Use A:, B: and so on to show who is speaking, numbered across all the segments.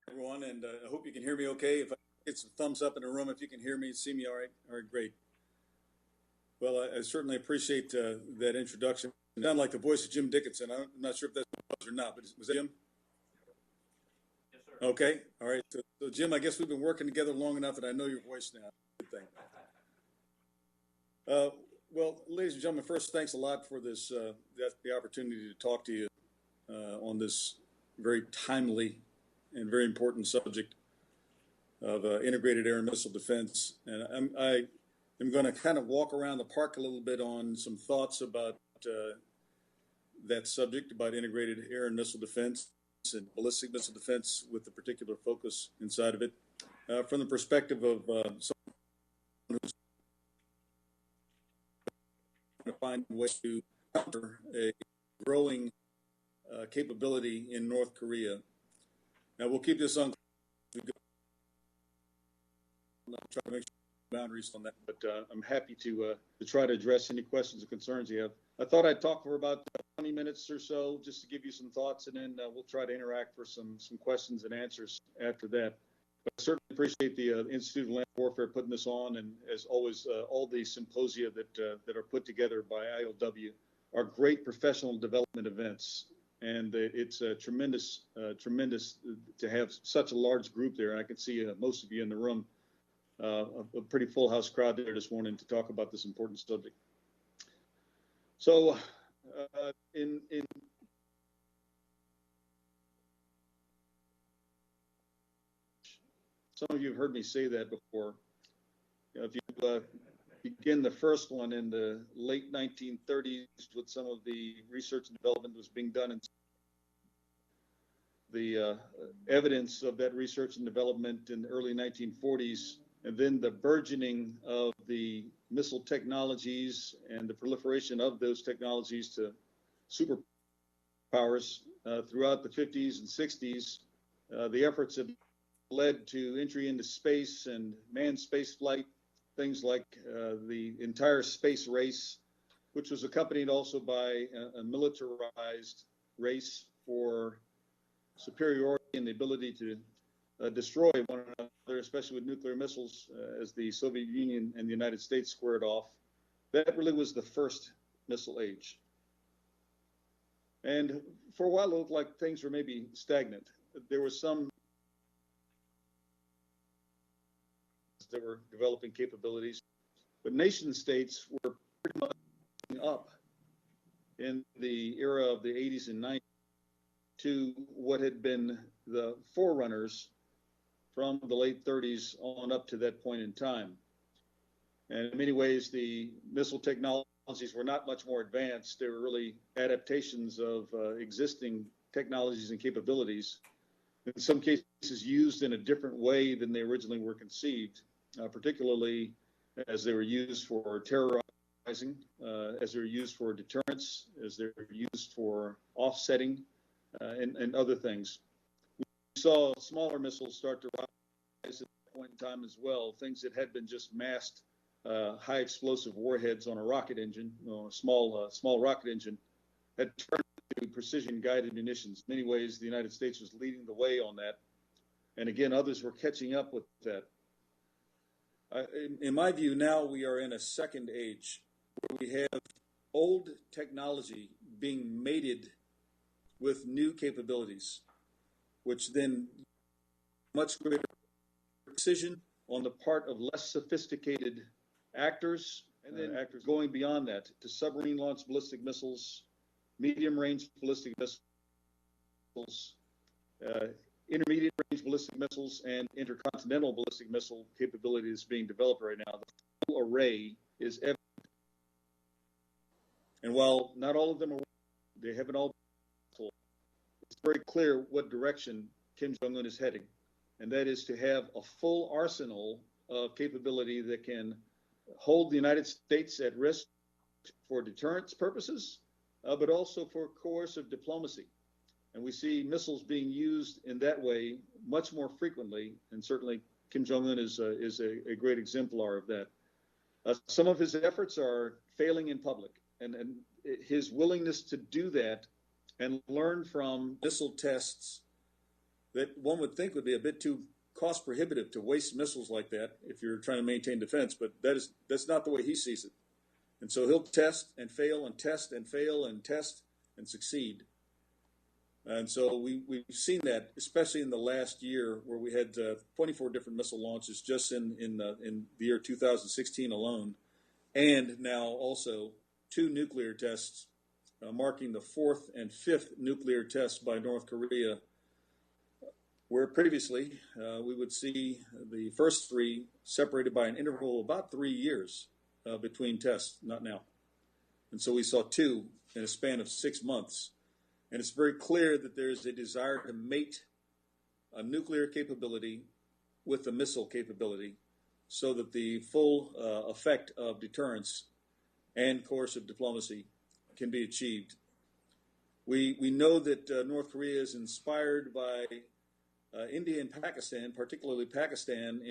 A: Everyone, and I hope you can hear me okay. If I get some thumbs up in the room, if you can hear me, see me all right. All right, great. Well, I certainly appreciate that introduction. You sound like the voice of Jim Dickinson. I'm not sure if that's or not, but was that Jim?
B: Yes, sir.
A: Okay, all right. So, Jim, I guess we've been working together long enough that I know your voice now. Good thing. Well, ladies and gentlemen, first, thanks a lot for this the opportunity to talk to you on this very timely and very important subject of integrated air and missile defense. And I am going to kind of walk around the park a little bit on some thoughts about that subject, about integrated air and missile defense and ballistic missile defense with the particular focus inside of it from the perspective of someone who's trying to find ways to counter a growing capability in North Korea. Now, we'll keep this on. I'll try to make sure boundaries on that, but I'm happy to try to address any questions or concerns you have. I thought I'd talk for about 20 minutes or so just to give you some thoughts, and then we'll try to interact for some questions and answers after that. But I certainly appreciate the Institute of Land Warfare putting this on, and as always, all the symposia that are put together by ILW are great professional development events. And it's tremendous to have such a large group there. And I can see most of you in the room. A pretty full house crowd there this morning to talk about this important subject. So, in some of you have heard me say that before. If you begin the first one in the late 1930s with some of the research and development that was being done in the evidence of that research and development in the early 1940s, and then the burgeoning of the missile technologies and the proliferation of those technologies to superpowers throughout the 50s and 60s. The efforts have led to entry into space and manned space flight, things like the entire space race, which was accompanied also by a militarized race for superiority and the ability to destroy one another, especially with nuclear missiles, as the Soviet Union and the United States squared off. That really was the first missile age. And for a while, it looked like things were maybe stagnant. There was some that were developing capabilities, but nation states were pretty much up in the era of the 80s and 90s to what had been the forerunners from the late 30s on up to that point in time. And in many ways, the missile technologies were not much more advanced. They were really adaptations of existing technologies and capabilities, in some cases used in a different way than they originally were conceived, particularly as they were used for terrorizing, as they were used for deterrence, as they were used for offsetting, and other things. We saw smaller missiles start to rise at that point in time as well, things that had been just massed high explosive warheads on a rocket engine, a small rocket engine, had turned to precision guided munitions. In many ways, the United States was leading the way on that. And again, others were catching up with that. In my view, now we are in a second age where we have old technology being mated with new capabilities, which then much greater precision on the part of less sophisticated actors, and then actors going beyond that to submarine-launched ballistic missiles, medium-range ballistic missiles, intermediate-range ballistic missiles, and intercontinental ballistic missile capability that's being developed right now. The full array is evident. And while not all of them are, they haven't all been full. It's very clear what direction Kim Jong-un is heading, and that is to have a full arsenal of capability that can hold the United States at risk for deterrence purposes, but also for coercive diplomacy. And we see missiles being used in that way much more frequently, and certainly Kim Jong-un is a great exemplar of that. Some of his efforts are failing in public, and his willingness to do that and learn from missile tests that one would think would be a bit too cost prohibitive to waste missiles like that if you're trying to maintain defense, but that's not the way he sees it. And so he'll test and fail and test and fail and test and succeed. And so we've seen that, especially in the last year, where we had 24 different missile launches just in the year 2016 alone, and now also 2 nuclear tests, marking the 4th and 5th nuclear tests by North Korea, where previously we would see the first 3 separated by an interval of about 3 years between tests, not now. And so we saw 2 in a span of 6 months. And it's very clear that there's a desire to mate a nuclear capability with a missile capability so that the full effect of deterrence and coercive diplomacy can be achieved. We know that North Korea is inspired by India and Pakistan, particularly Pakistan,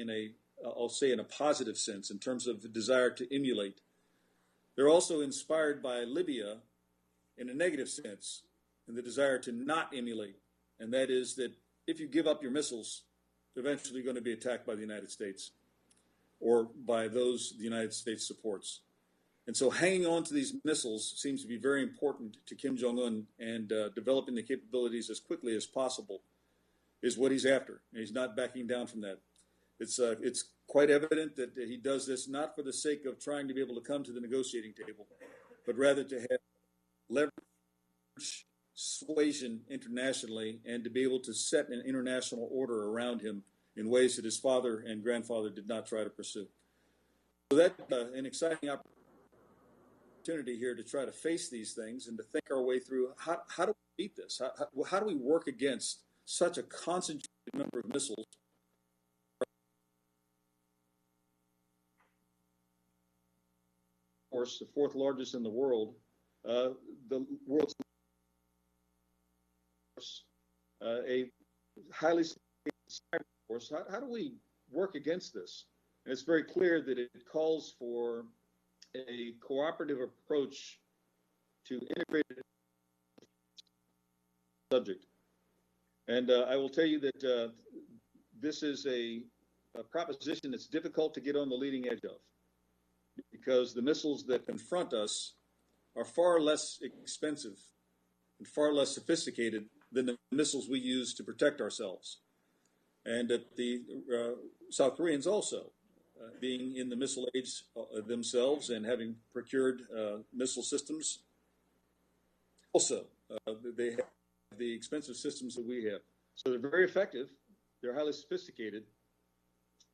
A: I'll say in a positive sense, in terms of the desire to emulate. They're also inspired by Libya in a negative sense, in the desire to not emulate. And that is that if you give up your missiles, they're eventually going to be attacked by the United States or by those the United States supports. And so hanging on to these missiles seems to be very important to Kim Jong-un, and developing the capabilities as quickly as possible is what he's after. And he's not backing down from that. It's quite evident that he does this not for the sake of trying to be able to come to the negotiating table, but rather to have leverage persuasion internationally and to be able to set an international order around him in ways that his father and grandfather did not try to pursue. So that's an exciting opportunity here to try to face these things and to think our way through how do we beat this? How do we work against such a concentrated number of missiles? Of course, the 4th largest in the world, the world's a highly cyber force. How do we work against this? And it's very clear that it calls for a cooperative approach to integrated subject. And I will tell you that this is a proposition that's difficult to get on the leading edge of, because the missiles that confront us are far less expensive and far less sophisticated than the missiles we use to protect ourselves. And that the South Koreans also, being in the missile age themselves and having procured missile systems, also they have the expensive systems that we have. So they're very effective, they're highly sophisticated,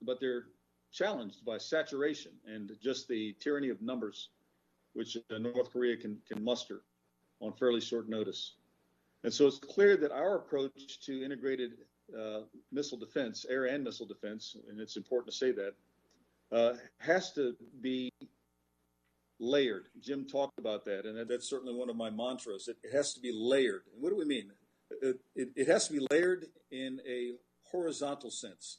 A: but they're challenged by saturation and just the tyranny of numbers, which North Korea can muster on fairly short notice. And so it's clear that our approach to integrated missile defense, air and missile defense, and it's important to say that, has to be layered. Jim talked about that, and that's certainly one of my mantras. It has to be layered. And what do we mean? It has to be layered in a horizontal sense,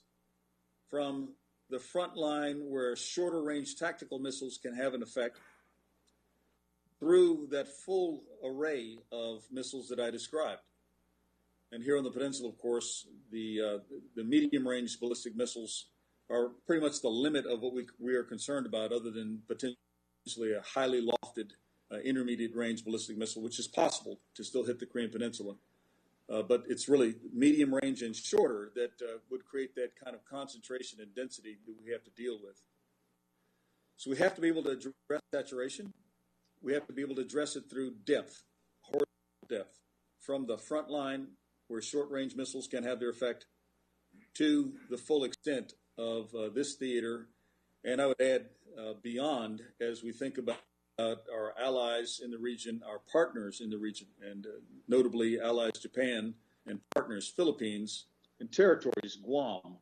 A: from the front line where shorter range tactical missiles can have an effect, through that full array of missiles that I described. And here on the peninsula, of course, the medium-range ballistic missiles are pretty much the limit of what we are concerned about, other than potentially a highly lofted intermediate-range ballistic missile, which is possible to still hit the Korean Peninsula. But it's really medium-range and shorter that would create that kind of concentration and density that we have to deal with. So we have to be able to address saturation. We have to be able to address it through depth, horizontal depth, from the front line where short-range missiles can have their effect to the full extent of this theater. And I would add beyond, as we think about our allies in the region, our partners in the region, and notably allies Japan and partners Philippines, and territories Guam,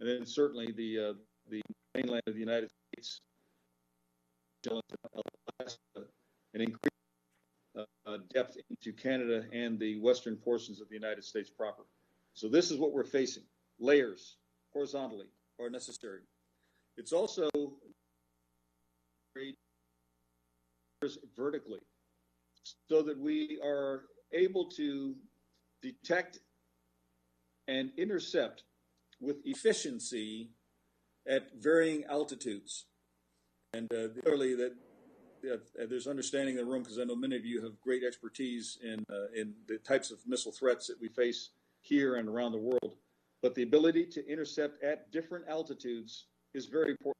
A: and then certainly the mainland of the United States, Alaska, and increase depth into Canada and the western portions of the United States proper. So this is what we're facing. Layers horizontally are necessary. It's also vertically, so that we are able to detect and intercept with efficiency at varying altitudes. And clearly that there's understanding in the room, because I know many of you have great expertise in the types of missile threats that we face here and around the world. But the ability to intercept at different altitudes is very important.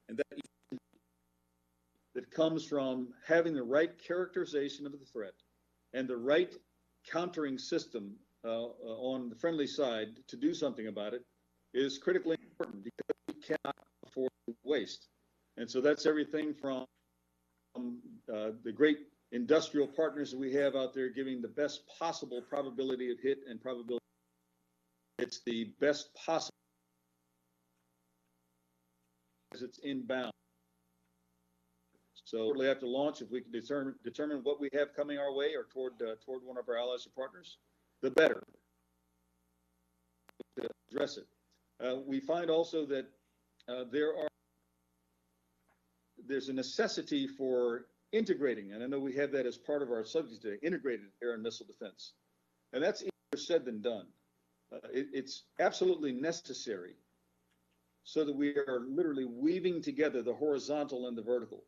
A: And that comes from having the right characterization of the threat and the right countering system on the friendly side to do something about it is critically important, because we cannot afford to waste. And so that's everything from the great industrial partners that we have out there giving the best possible probability of hit and probability. It's the best possible as it's inbound. So shortly after launch, if we can determine what we have coming our way or toward one of our allies or partners, the better to address it. We find also that there's a necessity for integrating, and I know we have that as part of our subject today, integrated air and missile defense. And that's easier said than done. It's absolutely necessary so that we are literally weaving together the horizontal and the vertical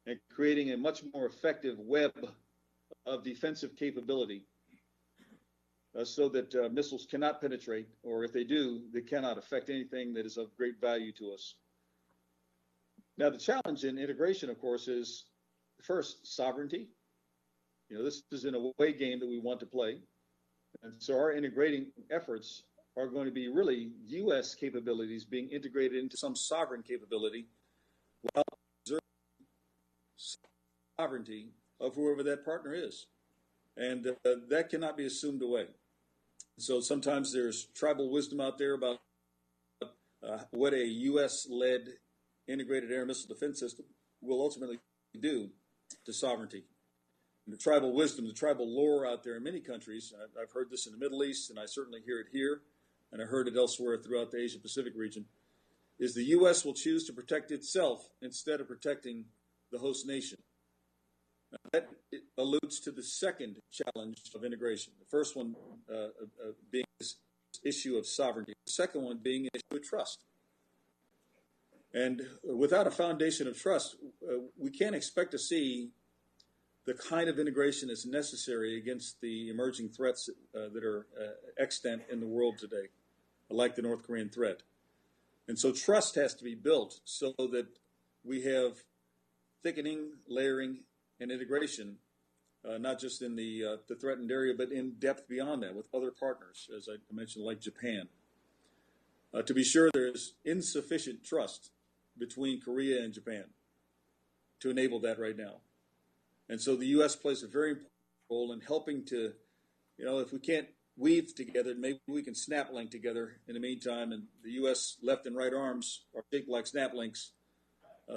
A: and creating a much more effective web of defensive capability so that missiles cannot penetrate, or if they do, they cannot affect anything that is of great value to us. Now, the challenge in integration, of course, is first sovereignty. You know, this is an away game that we want to play. And so our integrating efforts are going to be really U.S. capabilities being integrated into some sovereign capability while preserving sovereignty of whoever that partner is. And that cannot be assumed away. So sometimes there's tribal wisdom out there about what a U.S.-led integrated air missile defense system will ultimately do to sovereignty. And the tribal wisdom, the tribal lore out there in many countries, I've heard this in the Middle East, and I certainly hear it here, and I heard it elsewhere throughout the Asia-Pacific region, is the U.S. will choose to protect itself instead of protecting the host nation. Now, that alludes to the second challenge of integration. The first one being this issue of sovereignty. The second one being an issue of trust. And without a foundation of trust, we can't expect to see the kind of integration that's necessary against the emerging threats that are extant in the world today, like the North Korean threat. And so trust has to be built so that we have thickening, layering, and integration, not just in the threatened area, but in depth beyond that with other partners, as I mentioned, like Japan. To be sure, there's insufficient trust between Korea and Japan to enable that right now. And so the U.S. plays a very important role in helping to, you know, if we can't weave together, maybe we can snap link together in the meantime. And the U.S. left and right arms are shaped like snap links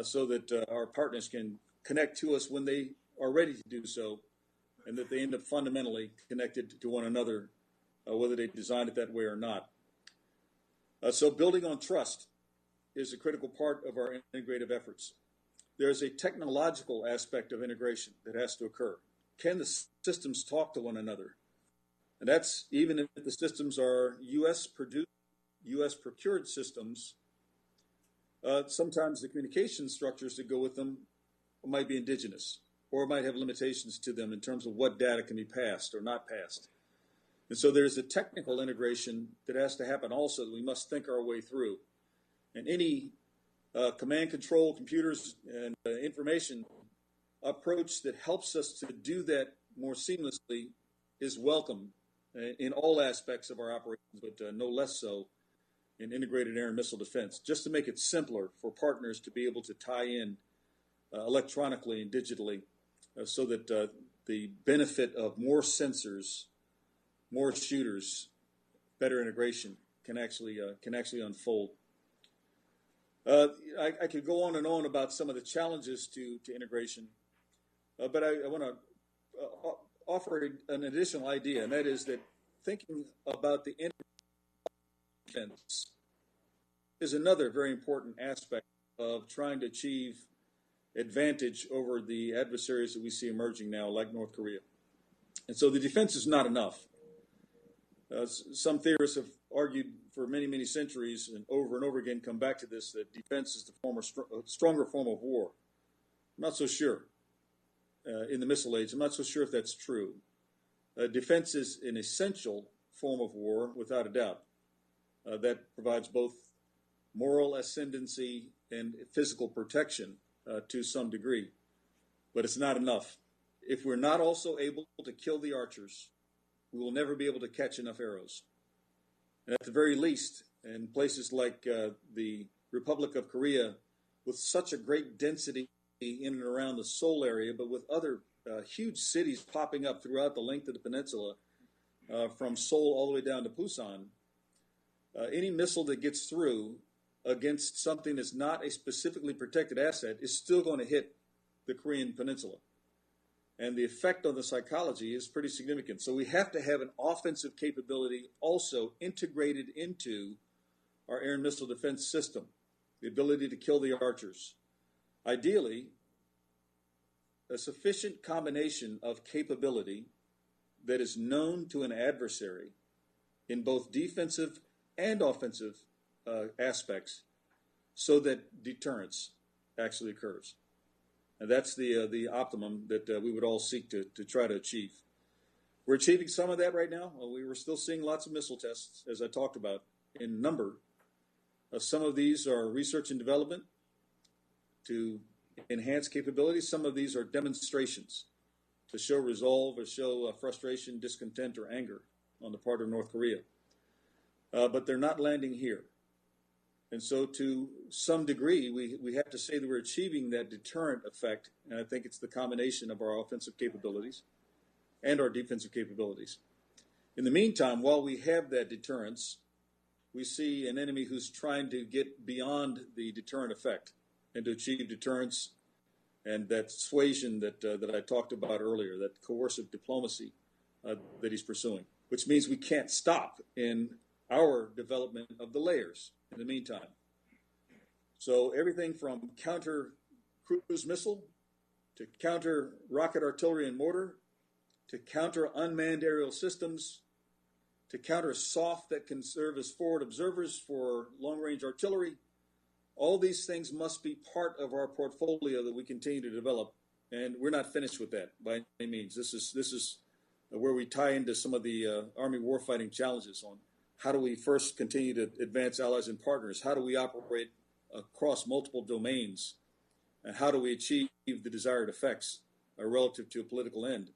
A: so that our partners can connect to us when they are ready to do so, and that they end up fundamentally connected to one another, whether they designed it that way or not. So building on trust is a critical part of our integrative efforts. There's a technological aspect of integration that has to occur. Can the systems talk to one another? And that's even if the systems are U.S. produced, U.S. procured systems, sometimes the communication structures that go with them might be indigenous or might have limitations to them in terms of what data can be passed or not passed. And so there's a technical integration that has to happen also that we must think our way through. And any command control, computers, and information approach that helps us to do that more seamlessly is welcome in all aspects of our operations, but no less so in integrated air and missile defense, just to make it simpler for partners to be able to tie in electronically and digitally so that the benefit of more sensors, more shooters, better integration can actually unfold. I could go on and on about some of the challenges to integration, but I want to offer an additional idea, and that is that thinking about the defense is another very important aspect of trying to achieve advantage over the adversaries that we see emerging now, like North Korea. And so the defense is not enough. Some theorists have argued for many, many centuries and over again come back to this, that defense is the stronger form of war. I'm not so sure. In the missile age, I'm not so sure if that's true. Defense is an essential form of war, without a doubt. That provides both moral ascendancy and physical protection to some degree. But it's not enough. If we're not also able to kill the archers, we will never be able to catch enough arrows. And at the very least, in places like the Republic of Korea, with such a great density in and around the Seoul area, but with other huge cities popping up throughout the length of the peninsula, from Seoul all the way down to Busan, any missile that gets through against something that's not a specifically protected asset is still going to hit the Korean peninsula. And the effect on the psychology is pretty significant. So we have to have an offensive capability also integrated into our air and missile defense system, the ability to kill the archers. Ideally, a sufficient combination of capability that is known to an adversary in both defensive and offensive aspects, so that deterrence actually occurs. And that's the optimum that we would all seek to try to achieve. We're achieving some of that right now. We were still seeing lots of missile tests, as I talked about, in number. Some of these are research and development to enhance capabilities. Some of these are demonstrations to show resolve or show frustration, discontent, or anger on the part of North Korea. But they're not landing here. And so to some degree, we have to say that we're achieving that deterrent effect, and I think it's the combination of our offensive capabilities and our defensive capabilities. In the meantime, while we have that deterrence, we see an enemy who's trying to get beyond the deterrent effect and to achieve deterrence and that suasion that I talked about earlier, that coercive diplomacy that he's pursuing, which means we can't stop in our development of the layers in the meantime. So everything from counter cruise missile to counter rocket artillery and mortar to counter unmanned aerial systems to counter soft that can serve as forward observers for long-range artillery. All these things must be part of our portfolio that we continue to develop, and we're not finished with that by any means. This is where we tie into some of the Army warfighting challenges on how do we first continue to advance allies and partners? How do we operate across multiple domains? And how do we achieve the desired effects relative to a political end?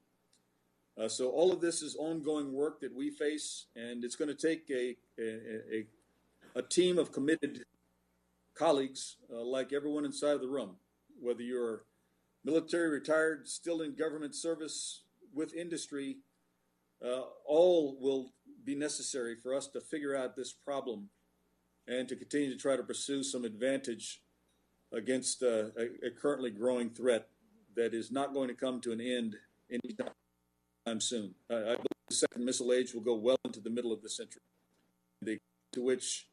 A: So all of this is ongoing work that we face, and it's going to take a team of committed colleagues like everyone inside of the room, whether you're military, retired, still in government service, with industry, all will be necessary for us to figure out this problem and to continue to try to pursue some advantage against a currently growing threat that is not going to come to an end anytime soon. I believe the second missile age will go well into the middle of the century, to which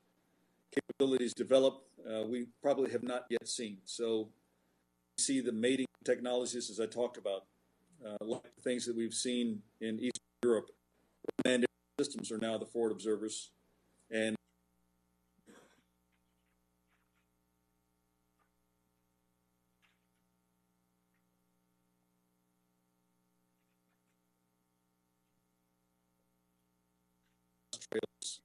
A: capabilities develop we probably have not yet seen. So we see the mating technologies, as I talked about, like the things that we've seen in Eastern Europe. Unmanned systems are now the forward observers, and trails.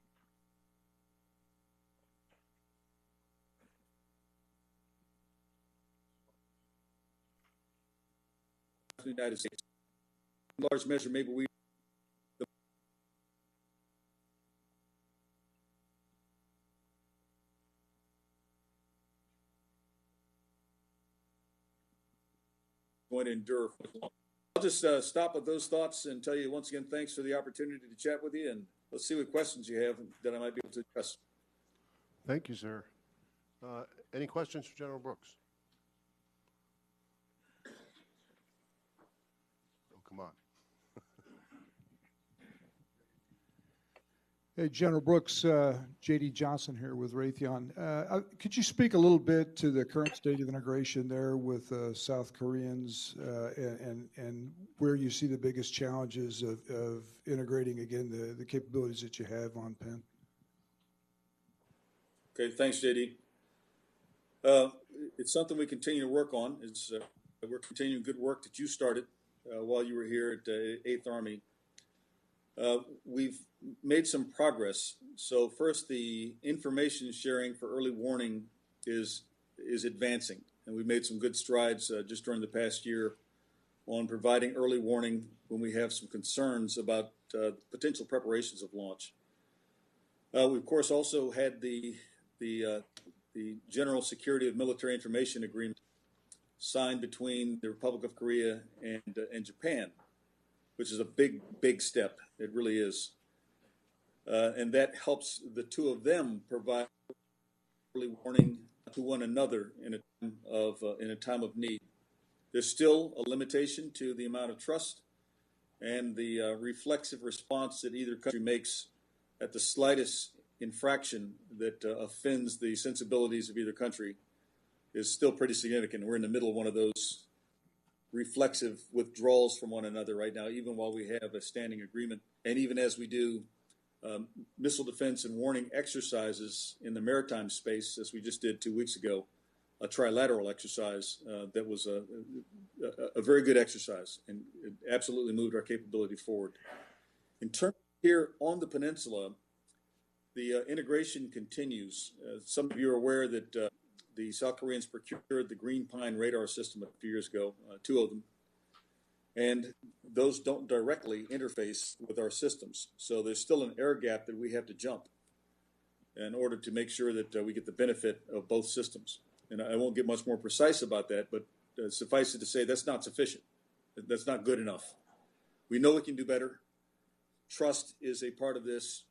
A: The United States, in large measure, maybe we going to endure for long. I'll just stop with those thoughts and tell you once again, thanks for the opportunity to chat with you, and let's see what questions you have that I might be able to address.
C: Thank you, sir. Any questions for General Brooks? Oh, come on.
D: Hey, General Brooks, J.D. Johnson here with Raytheon. Could you speak a little bit to the current state of integration there with South Koreans and where you see the biggest challenges of integrating, again, the capabilities that you have on PEN?
A: Okay, thanks, JD. It's something we continue to work on. We're continuing good work that you started while you were here at 8th Army. We've made some progress. So first, the information sharing for early warning is advancing, and we've made some good strides just during the past year on providing early warning when we have some concerns about potential preparations of launch. We of course also had the General Security of Military Information Agreement signed between the Republic of Korea and Japan, which is a big step. It really is. And that helps the two of them provide early warning to one another in a time of need. There's still a limitation to the amount of trust and the reflexive response that either country makes at the slightest infraction that offends the sensibilities of either country is still pretty significant. We're in the middle of one of those reflexive withdrawals from one another right now, even while we have a standing agreement. And even as we do missile defense and warning exercises in the maritime space, as we just did 2 weeks ago, a trilateral exercise that was a very good exercise, and it absolutely moved our capability forward. In terms here on the peninsula, the integration continues. Some of you are aware that the South Koreans procured the Green Pine radar system a few years ago, 2 of them, and those don't directly interface with our systems. So there's still an air gap that we have to jump in order to make sure that we get the benefit of both systems. And I won't get much more precise about that, but suffice it to say that's not sufficient. That's not good enough. We know we can do better. Trust is a part of this.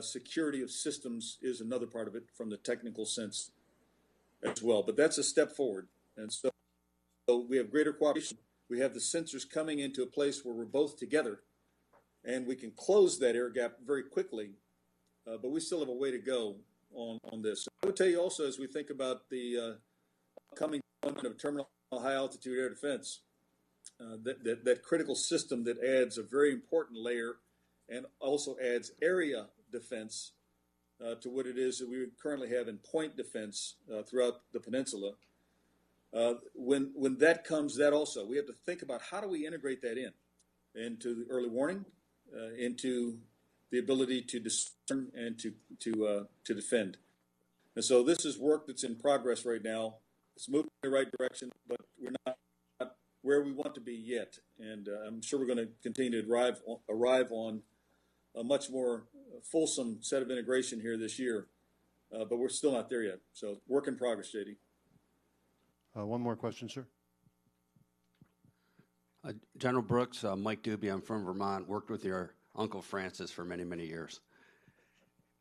A: Security of systems is another part of it from the technical sense as well. But that's a step forward. And so we have greater cooperation. We have the sensors coming into a place where we're both together, and we can close that air gap very quickly. But we still have a way to go on this. I would tell you also, as we think about the upcoming deployment of terminal high altitude air defense, that critical system that adds a very important layer and also adds area defense to what it is that we currently have in point defense throughout the peninsula. When that comes, that also, we have to think about how do we integrate that into the early warning, into the ability to discern and to defend. And so this is work that's in progress right now. It's moving in the right direction, but we're not where we want to be yet. And I'm sure we're going to continue to arrive on a much more fulsome set of integration here this year, but we're still not there yet. So work in progress, JD.
C: One more question, sir.
E: General Brooks, Mike Doobie, I'm from Vermont, worked with your Uncle Francis for many, many years.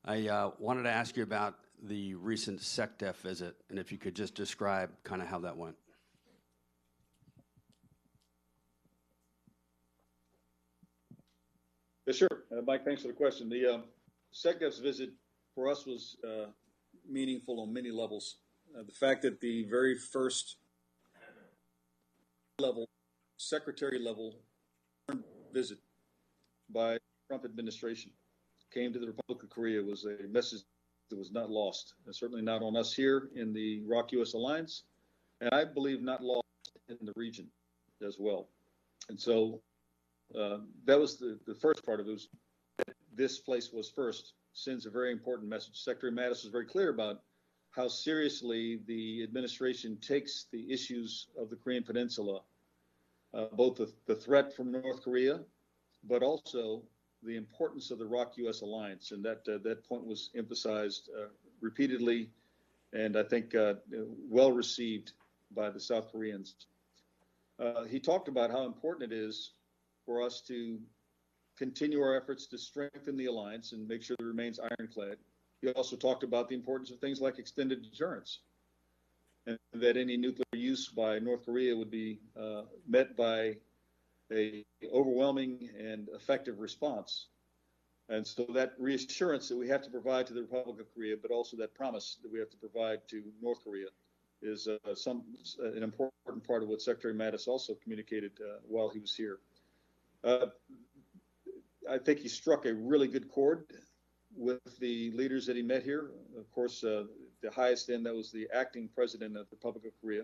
E: I wanted to ask you about the recent SecDef visit, and if you could just describe kind of how that went.
A: Yeah, sure. Mike, thanks for the question. The SecDef's visit for us was meaningful on many levels. The fact that the very first level, secretary level visit by the Trump administration came to the Republic of Korea was a message that was not lost, and certainly not on us here in the ROK-US alliance, and I believe not lost in the region as well. And so that was the first part of it. Was this place was first sends a very important message. Secretary Mattis was very clear about how seriously the administration takes the issues of the Korean Peninsula, both the threat from North Korea, but also the importance of the ROK-US alliance. And that point was emphasized repeatedly, and I think well received by the South Koreans. He talked about how important it is for us to continue our efforts to strengthen the alliance and make sure that it remains ironclad. He also talked about the importance of things like extended deterrence, and that any nuclear use by North Korea would be met by a overwhelming and effective response. And so that reassurance that we have to provide to the Republic of Korea, but also that promise that we have to provide to North Korea, is an important part of what Secretary Mattis also communicated while he was here. I think he struck a really good chord with the leaders that he met here. Of course, the highest end, that was the acting president of the Republic of Korea,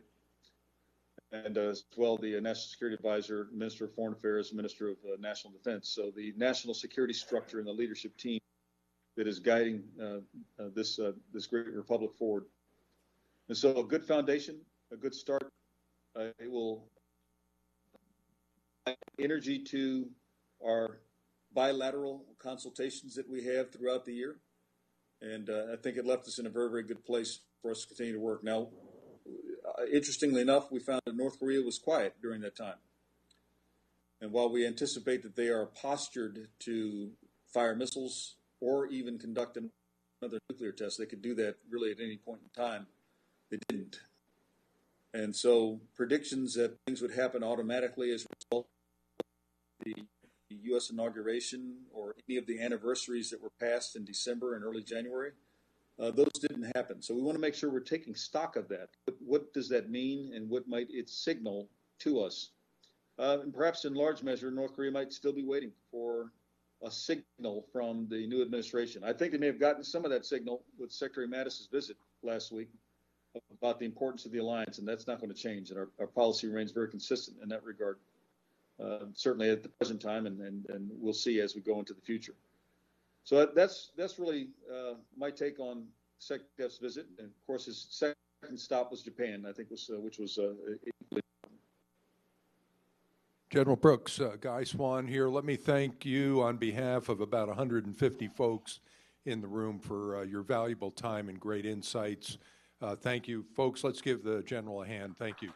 A: and as well the National Security Advisor, Minister of Foreign Affairs, Minister of National Defense. So the national security structure and the leadership team that is guiding this great republic forward. And so a good foundation, a good start. It will add energy to our bilateral consultations that we have throughout the year. And I think it left us in a very, very good place for us to continue to work. Now, interestingly enough, we found that North Korea was quiet during that time. And while we anticipate that they are postured to fire missiles or even conduct another nuclear test, they could do that really at any point in time. They didn't. And so predictions that things would happen automatically as a result of the U.S. inauguration or any of the anniversaries that were passed in December and early January, those didn't happen. So we want to make sure we're taking stock of that. What does that mean, and what might it signal to us? And perhaps in large measure, North Korea might still be waiting for a signal from the new administration. I think they may have gotten some of that signal with Secretary Mattis's visit last week about the importance of the alliance, and that's not going to change. And our policy remains very consistent in that regard, certainly at the present time, and we'll see as we go into the future. So that's really my take on SecDef's visit. And of course, his second stop was Japan, I think, which was equally.
F: General Brooks, Guy Swan here. Let me thank you on behalf of about 150 folks in the room for your valuable time and great insights. Thank you. Folks, let's give the General a hand. Thank you.